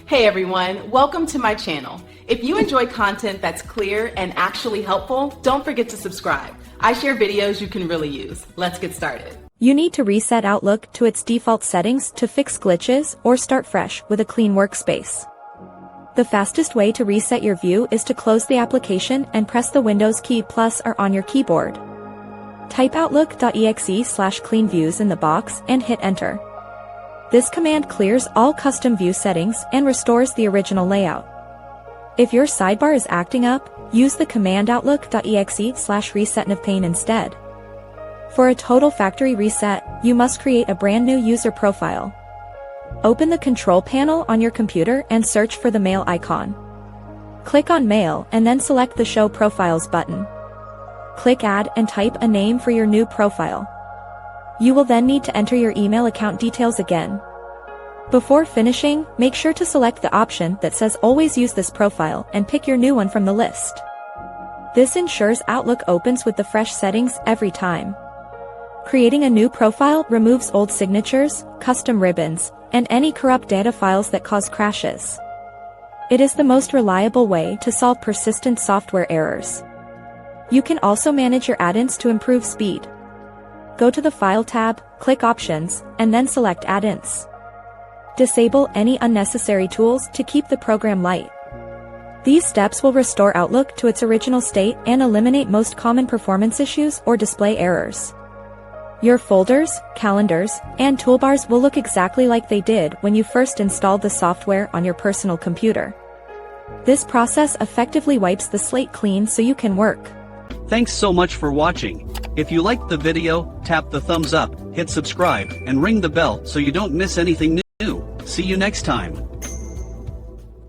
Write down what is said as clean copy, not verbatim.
Hey everyone, welcome to my channel. If you enjoy content that's clear and actually helpful, don't forget to subscribe. I share videos you can really use. Let's get started. You need to reset Outlook to its default settings to fix glitches or start fresh with a clean workspace. The fastest way to reset your view is to close the application and press the Windows key plus R on your keyboard. Type outlook.exe/cleanviews in the box and hit enter. This command clears all custom view settings and restores the original layout. If your sidebar is acting up, use the command outlook.exe/resetnavpane instead. For a total factory reset, you must create a brand new user profile. Open the control panel on your computer and search for the Mail icon. Click on Mail and then select the Show Profiles button. Click Add and type a name for your new profile. You will then need to enter your email account details again. Before finishing, make sure to select the option that says Always use this profile and pick your new one from the list. This ensures Outlook opens with the fresh settings every time. Creating a new profile removes old signatures, custom ribbons, and any corrupt data files that cause crashes. It is the most reliable way to solve persistent software errors. You can also manage your add-ins to improve speed. Go to the File tab, click Options, and then select Add-ins. Disable any unnecessary tools to keep the program light. These steps will restore Outlook to its original state and eliminate most common performance issues or display errors. Your folders, calendars, and toolbars will look exactly like they did when you first installed the software on your personal computer. This process effectively wipes the slate clean so you can work. Thanks so much for watching. If you liked the video, tap the thumbs up, hit subscribe, and ring the bell so you don't miss anything new. See you next time.